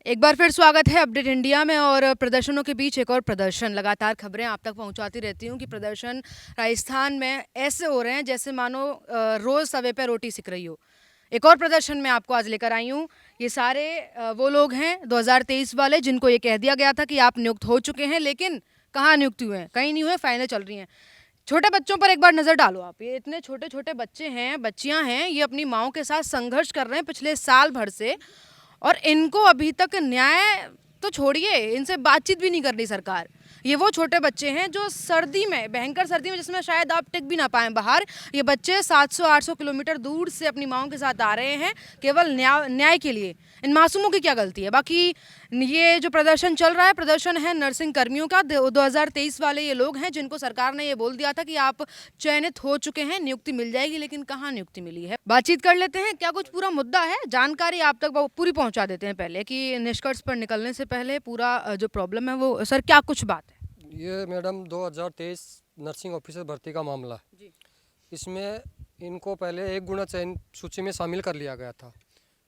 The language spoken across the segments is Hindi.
एक बार फिर स्वागत है अपडेट इंडिया में। और प्रदर्शनों के बीच एक और प्रदर्शन, लगातार खबरें आप तक पहुंचाती रहती हूं कि प्रदर्शन राजस्थान में ऐसे हो रहे हैं जैसे मानो रोज तवे पे रोटी सिक रही हो। एक और प्रदर्शन मैं आपको आज लेकर आई हूं। ये सारे वो लोग हैं 2023 वाले जिनको ये कह दिया गया था कि आप नियुक्त हो चुके हैं, लेकिन कहाँ नियुक्त हुए हैं? कहीं नहीं हुए, फाइलें चल रही हैं। छोटे बच्चों पर एक बार नजर डालो आप। ये इतने छोटे छोटे बच्चे हैं, बच्चियां हैं, ये अपनी माओं के साथ संघर्ष कर रहे हैं पिछले साल भर से, और इनको अभी तक न्याय तो छोड़िए, इनसे बातचीत भी नहीं कर रही सरकार। ये वो छोटे बच्चे हैं जो सर्दी में, भयंकर सर्दी में जिसमें शायद आप टिक भी ना पाए बाहर, ये बच्चे 700-800 किलोमीटर दूर से अपनी माओं के साथ आ रहे हैं केवल न्याय के लिए। इन मासूमों की क्या गलती है? बाकी ये जो प्रदर्शन चल रहा है, प्रदर्शन है नर्सिंग कर्मियों का। 2023 वाले ये लोग हैं जिनको सरकार ने ये बोल दिया था कि आप चयनित हो चुके हैं, नियुक्ति मिल जाएगी, लेकिन कहाँ नियुक्ति मिली है। बातचीत कर लेते हैं, क्या कुछ पूरा मुद्दा है, जानकारी आप तक पूरी पहुंचा देते हैं पहले कि निष्कर्ष पर निकलने से पहले पूरा जो प्रॉब्लम है वो। सर, क्या कुछ बात है? ये मैडम 2023 नर्सिंग ऑफिसर भर्ती का मामला है। जी। इसमें इनको पहले एक गुना चयन सूची में शामिल कर लिया गया था।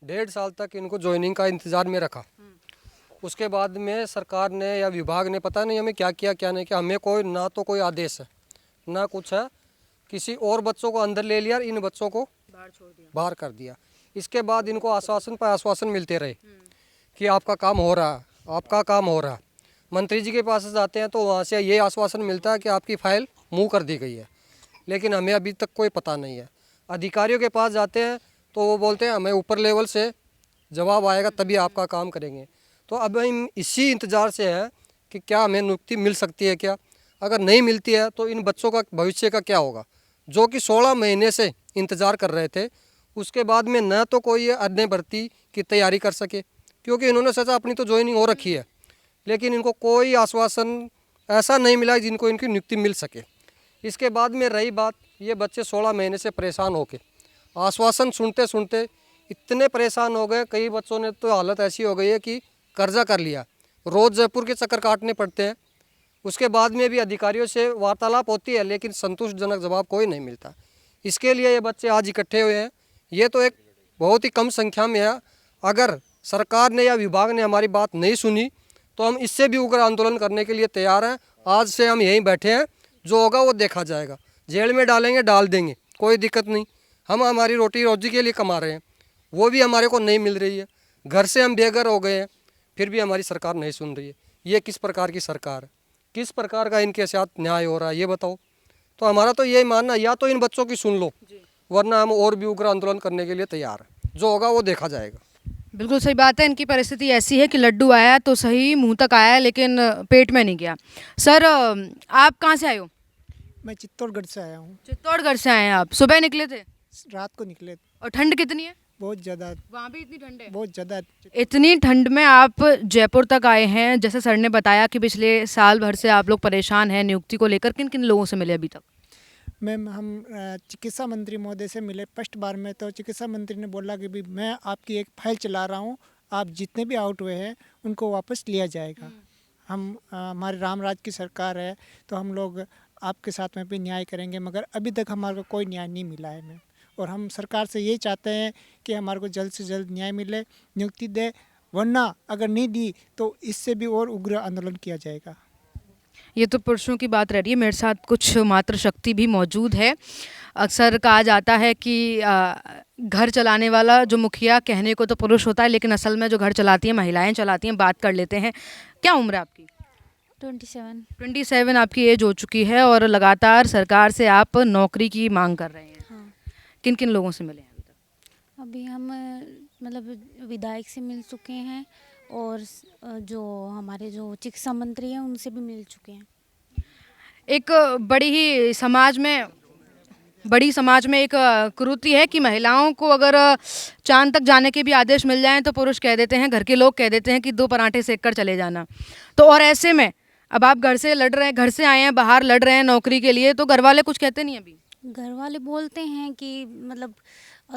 1.5 साल तक इनको ज्वाइनिंग का इंतज़ार में रखा। उसके बाद में सरकार ने या विभाग ने पता नहीं हमें क्या किया क्या नहीं किया, हमें कोई ना तो कोई आदेश है ना कुछ है। किसी और बच्चों को अंदर ले लिया और इन बच्चों को बाहर छोड़ दिया। बाहर कर दिया। इसके बाद इनको आश्वासन पर आश्वासन मिलते रहे कि आपका काम हो रहा है, आपका काम हो रहा है। मंत्री जी के पास जाते हैं तो वहाँ से ये आश्वासन मिलता है कि आपकी फ़ाइल मूव कर दी गई है, लेकिन हमें अभी तक कोई पता नहीं है। अधिकारियों के पास जाते हैं तो वो बोलते हैं हमें ऊपर लेवल से जवाब आएगा तभी आपका काम करेंगे। तो अब हम इसी इंतज़ार से है कि क्या हमें नियुक्ति मिल सकती है क्या। अगर नहीं मिलती है तो इन बच्चों का भविष्य का क्या होगा, जो कि 16 महीने से इंतज़ार कर रहे थे। उसके बाद में न तो कोई अन्य भर्ती की तैयारी कर सके, क्योंकि इन्होंने सोचा अपनी तो ज्वाइनिंग हो रखी है, लेकिन इनको कोई आश्वासन ऐसा नहीं मिला जिनको इनकी नियुक्ति मिल सके। इसके बाद में रही बात, ये बच्चे 16 महीने से परेशान होके आश्वासन सुनते सुनते इतने परेशान हो गए। कई बच्चों ने तो हालत ऐसी हो गई है कि कर्जा कर लिया, रोज़ जयपुर के चक्कर काटने पड़ते हैं। उसके बाद में भी अधिकारियों से वार्तालाप होती है, लेकिन संतुष्टजनक जवाब कोई नहीं मिलता। इसके लिए ये बच्चे आज इकट्ठे हुए हैं। ये तो एक बहुत ही कम संख्या में है। अगर सरकार ने या विभाग ने हमारी बात नहीं सुनी तो हम इससे भी उग्र आंदोलन करने के लिए तैयार हैं। आज से हम यहीं बैठे हैं, जो होगा वो देखा जाएगा। जेल में डालेंगे डाल देंगे, कोई दिक्कत नहीं। हम हमारी रोटी रोजी के लिए कमा रहे हैं, वो भी हमारे को नहीं मिल रही है। घर से हम बेघर हो गए हैं, फिर भी हमारी सरकार नहीं सुन रही है। ये किस प्रकार की सरकार है, किस प्रकार का इनके साथ न्याय हो रहा है, ये बताओ। तो हमारा तो यही मानना, या तो इन बच्चों की सुन लो, वरना हम और भी उग्र आंदोलन करने के लिए तैयार हैं। जो होगा वो देखा जाएगा। बिल्कुल सही बात है। इनकी परिस्थिति ऐसी है कि लड्डू आया तो सही, मुंह तक आया लेकिन पेट में नहीं गया। सर, आप कहाँ से आए हो? मैं चित्तौड़गढ़ से आया हूँ। चित्तौड़गढ़ से आए हैं आप? सुबह निकले थे? रात को निकले। और ठंड कितनी है बहुत ज़्यादा। वहाँ भी? इतनी ठंड है? बहुत ज़्यादा। इतनी ठंड में आप जयपुर तक आए हैं। जैसे सर ने बताया कि पिछले साल भर से आप लोग परेशान हैं नियुक्ति को लेकर। किन किन लोगों से मिले अभी तक? मैम, हम चिकित्सा मंत्री महोदय से मिले फर्स्ट बार में। तो चिकित्सा मंत्री ने बोला कि भी मैं आपकी एक फाइल चला रहा हूँ, आप जितने भी आउट हुए हैं उनको वापस लिया जाएगा। हम हमारे रामराज की सरकार है तो हम लोग आपके साथ में भी न्याय करेंगे, मगर अभी तक हमारे को कोई न्याय नहीं मिला है मैम। और हम सरकार से यही चाहते हैं कि हमारे को जल्द से जल्द न्याय मिले, नियुक्ति दे, वरना अगर नहीं दी तो इससे भी और उग्र आंदोलन किया जाएगा। ये तो पुरुषों की बात रह रही है, मेरे साथ कुछ मातृशक्ति भी मौजूद है। अक्सर कहा जाता है कि घर चलाने वाला जो मुखिया कहने को तो पुरुष होता है, लेकिन असल में जो घर चलाती हैं महिलाएं चलाती हैं। बात कर लेते हैं। क्या उम्र है आपकी? 27। 27 आपकी एज हो चुकी है और लगातार सरकार से आप नौकरी की मांग कर रहे हैं। हाँ, किन किन लोगों से मिले हैं अभी तक? अभी हम मतलब विधायक से मिल चुके हैं और जो हमारे जो चिकित्सा मंत्री हैं उनसे भी मिल चुके हैं। एक बड़ी समाज में एक कुरीति है कि महिलाओं को अगर चांद तक जाने के भी आदेश मिल जाएं तो पुरुष कह देते हैं, घर के लोग कह देते हैं कि 2 पराठे सेक कर चले जाना। तो और ऐसे में अब आप घर से लड़ रहे हैं, घर से आए हैं, बाहर लड़ रहे हैं नौकरी के लिए, तो घर वाले कुछ कहते नहीं अभी? घर वाले बोलते हैं कि मतलब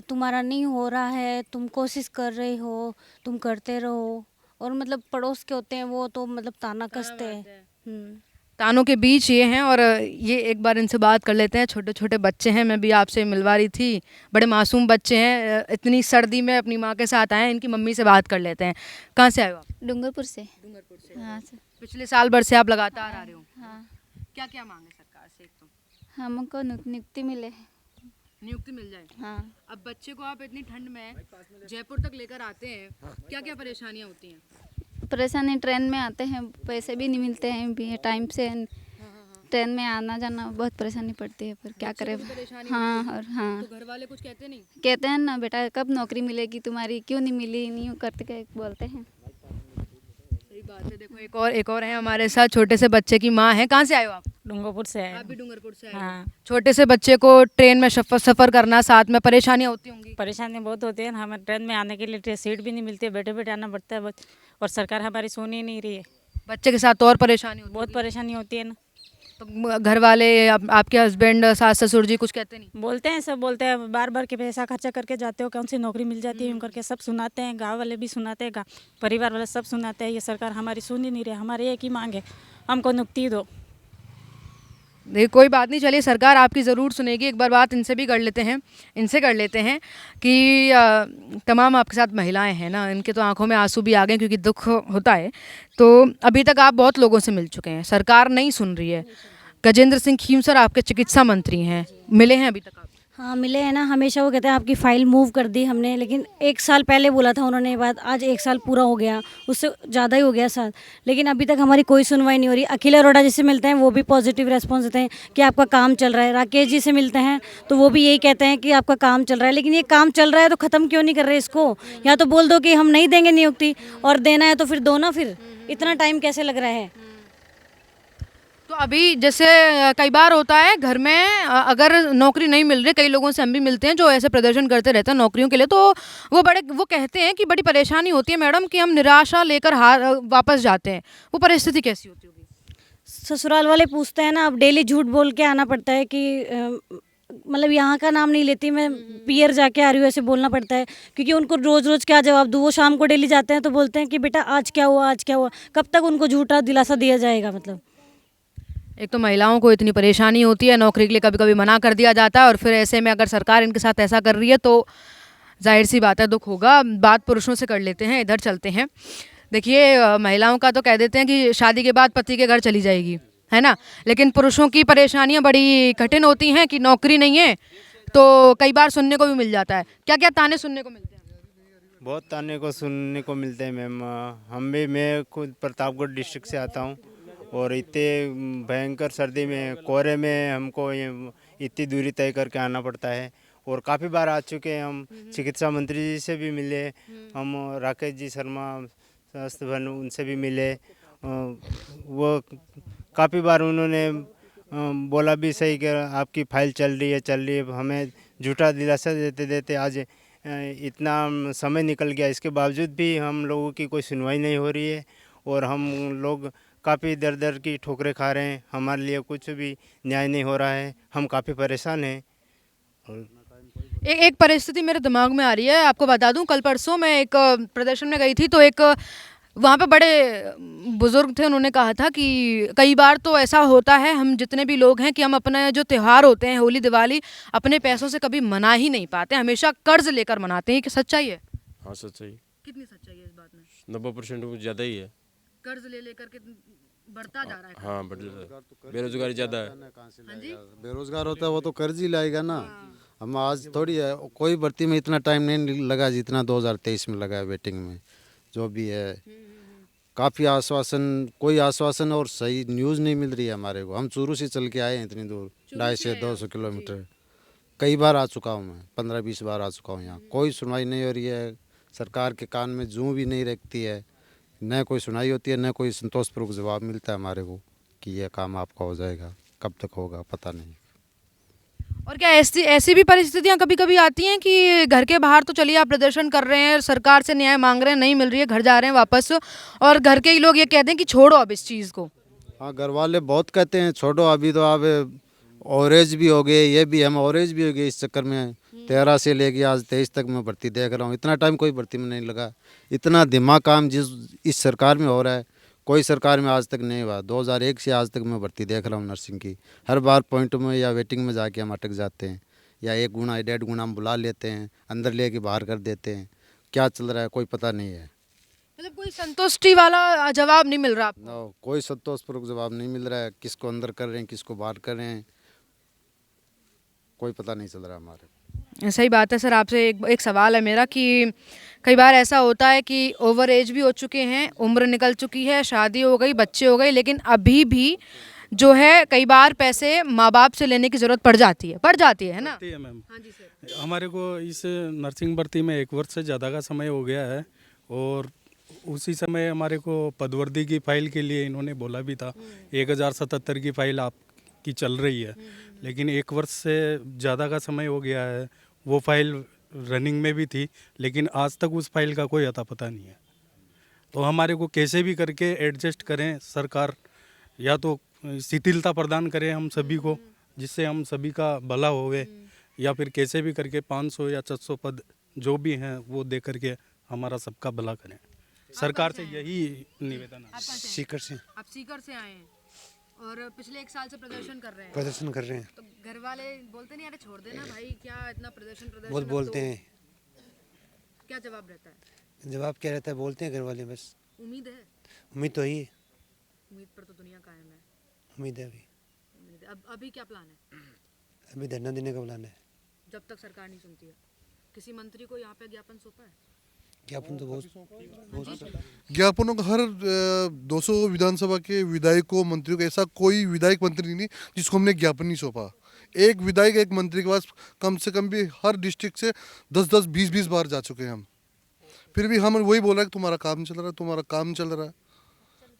तुम्हारा नहीं हो रहा है, तुम कोशिश कर रहे हो, तुम करते रहो। और मतलब पड़ोस के होते हैं वो तो मतलब ताना कसते हैं। तानों के बीच ये हैं और ये एक बार इनसे बात कर लेते हैं। छोटे छोटे बच्चे हैं, मैं भी आपसे मिलवा रही थी, बड़े मासूम बच्चे हैं, इतनी सर्दी में अपनी माँ के साथ आए हैं। इनकी मम्मी से बात कर लेते हैं। कहाँ से आए हो आप? डूंगरपुर से। डूंगरपुर से। हाँ सर। पिछले साल भर से आप लगातार आ रहे हो, हाँ, क्या क्या मांगे सरकार से? एक तो हमको नियुक्ति मिले। नियुक्ति मिल जाए। हाँ, अब बच्चे को आप इतनी ठंड में जयपुर तक लेकर आते हैं, क्या क्या परेशानियाँ होती हैं? परेशानी ट्रेन में आते हैं, पैसे भी नहीं मिलते हैं भी टाइम से। ट्रेन में आना जाना बहुत परेशानी पड़ती है, पर क्या करें। परेशानी हाँ, और हाँ, तो घर वाले कुछ कहते नहीं? कहते हैं ना बेटा कब नौकरी मिलेगी तुम्हारी, क्यों नहीं मिली, नहीं करते के बोलते हैं। सही बात है। देखो एक और है हमारे साथ, छोटे से बच्चे की माँ है। कहाँ से आए हो आप? डूंगरपुर से आप है। भी डूंगरपुर से आए हो। हाँ, छोटे से बच्चे को ट्रेन में सफर करना, साथ में परेशानियाँ होती होंगी। परेशानी बहुत होती है। हमें ट्रेन में आने के लिए सीट भी नहीं मिलती है, बैठे बैठे आना पड़ता है और सरकार हमारी सुन ही नहीं रही है। बच्चे के साथ और परेशानी होती बहुत परेशानी होती है ना। तो घर वाले आपके हस्बैंड, सास ससुर जी कुछ कहते नहीं? बोलते हैं, सब बोलते हैं, बार बार के पैसा खर्चा करके जाते हो, कौन सी नौकरी मिल जाती है यूँ करके सब सुनाते हैं। गाँव वाले भी सुनाते हैं, परिवार वाले सब सुनाते हैं। ये सरकार हमारी सुन ही नहीं रही। हमारी एक ही मांग है, हमको नियुक्ति दो। देखिए कोई बात नहीं, चलिए सरकार आपकी ज़रूर सुनेगी। एक बार बात इनसे भी कर लेते हैं, इनसे कर लेते हैं कि तमाम आपके साथ महिलाएं हैं ना, इनके तो आंखों में आंसू भी आ गए क्योंकि दुख होता है। तो अभी तक आप बहुत लोगों से मिल चुके हैं, सरकार नहीं सुन रही है। गजेंद्र सिंह खीमसर आपके चिकित्सा मंत्री हैं, मिले हैं अभी तक आप? हाँ मिले हैं ना, हमेशा वो कहते हैं आपकी फ़ाइल मूव कर दी हमने, लेकिन 1 साल पहले बोला था उन्होंने ये बात, आज 1 साल पूरा हो गया, उससे ज़्यादा ही हो गया साल, लेकिन अभी तक हमारी कोई सुनवाई नहीं हो रही। अखिल अरोड़ा जी से मिलते हैं, वो भी पॉजिटिव रेस्पॉन्स देते हैं कि आपका काम चल रहा है। राकेश जी से मिलते हैं तो वो भी यही कहते हैं कि आपका काम चल रहा है, लेकिन ये काम चल रहा है तो ख़त्म क्यों नहीं कर रहे इसको? या तो बोल दो कि हम नहीं देंगे नियुक्ति, और देना है तो फिर दो ना। फिर इतना टाइम कैसे लग रहा है? तो अभी जैसे कई बार होता है घर में अगर नौकरी नहीं मिल रही, कई लोगों से हम भी मिलते हैं जो ऐसे प्रदर्शन करते रहते हैं नौकरियों के लिए, तो वो कहते हैं कि बड़ी परेशानी होती है मैडम, कि हम निराशा लेकर वापस जाते हैं। वो परिस्थिति कैसी होती होगी? ससुराल वाले पूछते हैं ना, अब डेली झूठ बोल के आना पड़ता है कि मतलब यहाँ का नाम नहीं लेती मैं, पियर जाके आ रही हूँ ऐसे बोलना पड़ता है, क्योंकि उनको रोज़ रोज़ क्या जवाब दूँ। वो शाम को डेली जाते हैं तो बोलते हैं कि बेटा आज क्या हुआ, आज क्या हुआ। कब तक उनको झूठा दिलासा दिया जाएगा? मतलब एक तो महिलाओं को इतनी परेशानी होती है, नौकरी के लिए कभी कभी मना कर दिया जाता है, और फिर ऐसे में अगर सरकार इनके साथ ऐसा कर रही है तो जाहिर सी बात है दुख होगा। बात पुरुषों से कर लेते हैं, इधर चलते हैं। देखिए महिलाओं का तो कह देते हैं कि शादी के बाद पति के घर चली जाएगी, है ना, लेकिन पुरुषों की परेशानियां बड़ी कठिन होती हैं कि नौकरी नहीं है, तो कई बार सुनने को भी मिल जाता है। क्या क्या ताने सुनने को मिलते हैं? बहुत ताने को सुनने को मिलते हैं मैम। मैं खुद प्रतापगढ़ डिस्ट्रिक्ट से आता हूँ, और इतने भयंकर सर्दी में, कोहरे में हमको ये इतनी दूरी तय करके आना पड़ता है। और काफ़ी बार आ चुके हैं हम, चिकित्सा मंत्री जी से भी मिले हम, राकेश जी शर्मा स्वास्थ्य भवन उनसे भी मिले। वो काफ़ी बार उन्होंने बोला भी सही कि आपकी फाइल चल रही है। हमें झूठा दिलासा देते देते आज इतना समय निकल गया, इसके बावजूद भी हम लोगों की कोई सुनवाई नहीं हो रही है, और हम लोग काफ़ी दर दर की ठोकरें खा रहे हैं। हमारे लिए कुछ भी न्याय नहीं हो रहा है, हम काफ़ी परेशान हैं। एक परिस्थिति मेरे दिमाग में आ रही है, आपको बता दूं। कल परसों मैं एक प्रदर्शन में गई थी, तो एक वहाँ पे बड़े बुजुर्ग थे, उन्होंने कहा था कि कई बार तो ऐसा होता है, हम जितने भी लोग हैं, कि हम अपने जो त्यौहार होते हैं, होली दिवाली, अपने पैसों से कभी मना ही नहीं पाते, हमेशा कर्ज लेकर मनाते हैं। कि सच्चाई है? हाँ सच्चाई। कितनी सच्चाई है इस बात में? 90% ज़्यादा ही है। कर्ज ले लेकर के बढ़ता जा रहा है। हाँ बढ़ रहा है, बेरोजगारी ज़्यादा है। हाँ जी? बेरोजगार होता है वो तो कर्ज ही लाएगा ना। हम आज थोड़ी है, कोई भर्ती में इतना टाइम नहीं लगा जितना 2023 में लगा है वेटिंग में। जो भी है काफ़ी आश्वासन, कोई आश्वासन और सही न्यूज़ नहीं मिल रही है हमारे को। हम चूरू से चल के आए हैं इतनी दूर, 250 से 200 किलोमीटर। कई बार आ चुका हूँ मैं, 15-20 बार आ चुका हूँ यहाँ। कोई सुनवाई नहीं हो रही है, सरकार के कान में जूं भी नहीं रखती है, न कोई सुनाई होती है, न कोई संतोषपूर्वक जवाब मिलता है हमारे को कि यह काम आपका हो जाएगा। कब तक होगा पता नहीं। और क्या ऐसी भी परिस्थितियां कभी कभी आती हैं कि घर के बाहर तो चलिए आप प्रदर्शन कर रहे हैं, सरकार से न्याय मांग रहे हैं, नहीं मिल रही है, घर जा रहे हैं वापस, और घर के ही लोग ये कहते हैं कि छोड़ो अब इस चीज़ को? हाँ, घर वाले बहुत कहते हैं छोड़ो, अभी तो आप ओवरेज भी हो गए, ये भी हम ओवरेज भी हो गए इस चक्कर में। 13 से लेके आज 23 तक मैं भर्ती देख रहा हूँ। इतना टाइम कोई भर्ती में नहीं लगा। इतना दिमाग काम जिस इस सरकार में हो रहा है, कोई सरकार में आज तक नहीं हुआ। 2001 से आज तक मैं भर्ती देख रहा हूँ नर्सिंग की। हर बार पॉइंट में या वेटिंग में जाके हम अटक जाते हैं, या 1 गुना 1.5 गुना हम बुला लेते हैं, अंदर लेके बाहर कर देते हैं। क्या चल रहा है कोई पता नहीं है। मतलब कोई संतुष्टि वाला जवाब नहीं मिल रहा आपको? ना कोई संतोषपूर्वक जवाब नहीं मिल रहा है। किसको अंदर कर रहे हैं, किसको बाहर कर रहे हैं, कोई पता नहीं चल रहा हमारे। सही बात है सर। आपसे एक सवाल है मेरा कि कई बार ऐसा होता है कि ओवर एज भी हो चुके हैं, उम्र निकल चुकी है, शादी हो गई, बच्चे हो गए, लेकिन अभी भी जो है कई बार पैसे माँ बाप से लेने की ज़रूरत पड़ जाती है ना? है मैम। हाँ जी सर। हमारे को इस नर्सिंग भर्ती में 1 वर्ष से ज़्यादा का समय हो गया है, और उसी समय हमारे को पदवर्दी की फ़ाइल के लिए इन्होंने बोला भी था 1077 की फ़ाइल आपकी चल रही है, लेकिन 1 वर्ष से ज़्यादा का समय हो गया है। वो फाइल रनिंग में भी थी, लेकिन आज तक उस फाइल का कोई अता पता नहीं है। तो हमारे को कैसे भी करके एडजस्ट करें सरकार, या तो शिथिलता प्रदान करें हम सभी को, जिससे हम सभी का भला होवे, या फिर कैसे भी करके 500 या 600 पद जो भी हैं वो दे करके हमारा सबका भला करें। सरकार से यही निवेदन है। सीकर से। आप सीकर से आए हैं और पिछले 1 साल से प्रदर्शन कर रहे हैं। प्रदर्शन कर रहे हैं। तो घर वाले बोलते नहीं अरे छोड़ देना भाई, क्या इतना प्रदर्शन बहुत बोलते हैं। क्या जवाब रहता है? जवाब क्या रहता है, बोलते हैं घर वाले बस। उम्मीद है? उम्मीद तो ही है। उम्मीद पर तो दुनिया कायम है। उम्मीद है अभी। अब अभी क्या प्लान है? अभी धरना देने का प्लान है। जब तक सरकार नहीं सुनती है। किसी मंत्री को यहाँ पे ज्ञापन सौंपा है? ज्ञापन तो बहुत ज्ञापनों का हर 200 विधानसभा के विधायकों मंत्रियों को, ऐसा कोई विधायक मंत्री नहीं जिसको हमने ज्ञापन नहीं सौंपा। एक विधायक एक मंत्री के पास कम से कम भी हर डिस्ट्रिक्ट से 10-10, 20-20 बार जा चुके हैं हम। फिर भी हम वही बोल रहे हैं तुम्हारा काम चल रहा है, तुम्हारा काम चल रहा है,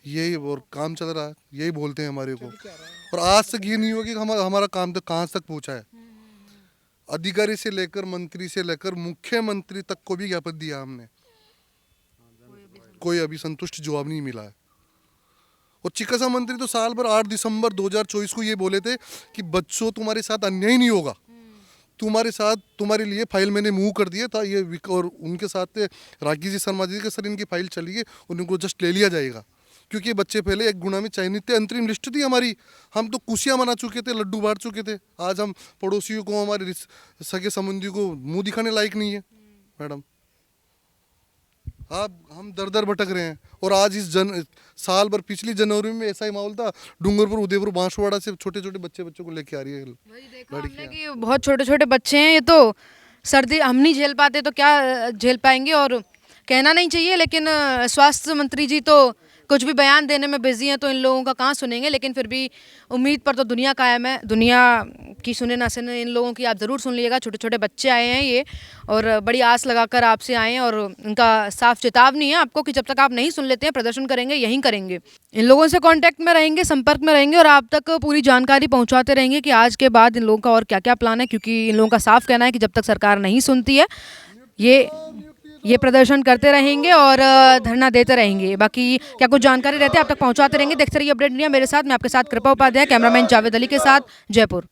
यही और काम चल रहा है, यही बोलते हैं हमारे को। और आज तक ये नहीं हुआ कि हमारा काम तक कहाँ तक पहुँचा है। अधिकारी से लेकर मंत्री से लेकर मुख्यमंत्री तक को भी ज्ञापन दिया हमने, कोई अभी संतुष्ट जवाब नहीं मिला है। और चिकित्सा मंत्री तो साल भर 8 दिसंबर 2024 को ये बोले थे कि बच्चों तुम्हारे साथ अन्याय नहीं होगा, तुम्हारे साथ तुम्हारे लिए फाइल मैंने मूव कर दिया था ये। और उनके साथ रागी जी शर्मा जी के सर इनकी फाइल चली है, उनको जस्ट ले लिया जाएगा, क्योंकि बच्चे पहले 1 गुना में चयनित थे। अंतरिम लिस्ट थी हमारी, हम तो खुशियाँ मना चुके थे, लड्डू बांट चुके थे। आज हम पड़ोसियों को, हमारे सगे संबंधियों को मुंह दिखाने लायक नहीं है मैडम। हम दर दर भटक रहे हैं। और आज इस साल भर पिछली जनवरी में ऐसा ही माहौल था, डूंगरपुर उदयपुर बांसवाड़ा से छोटे छोटे बच्चों को लेके आ रही है हमने कि बहुत छोटे छोटे बच्चे हैं। ये तो सर्दी हम नहीं झेल पाते तो क्या झेल पाएंगे। और कहना नहीं चाहिए, लेकिन स्वास्थ्य मंत्री जी तो कुछ भी बयान देने में बिजी हैं, तो इन लोगों का कहाँ सुनेंगे। लेकिन फिर भी उम्मीद पर तो दुनिया कायम है। दुनिया की सुने ना सुने, इन लोगों की आप ज़रूर सुन लीजिएगा। छोटे छोटे बच्चे आए हैं ये, और बड़ी आस लगाकर आपसे आए हैं, और उनका साफ चेतावनी है आपको कि जब तक आप नहीं सुन लेते हैं प्रदर्शन करेंगे, यहीं करेंगे। इन लोगों से कांटेक्ट में रहेंगे, संपर्क में रहेंगे, और आप तक पूरी जानकारी पहुँचाते रहेंगे कि आज के बाद इन लोगों का और क्या क्या प्लान है। क्योंकि इन लोगों का साफ कहना है कि जब तक सरकार नहीं सुनती है ये प्रदर्शन करते रहेंगे और धरना देते रहेंगे। बाकी क्या कुछ जानकारी रहती है आप तक पहुंचाते रहेंगे। देखते रहिए अपडेट इंडिया। मेरे साथ मैं आपके साथ कृपा उपाध्याय, कैमरामैन जावेद अली के साथ, जयपुर।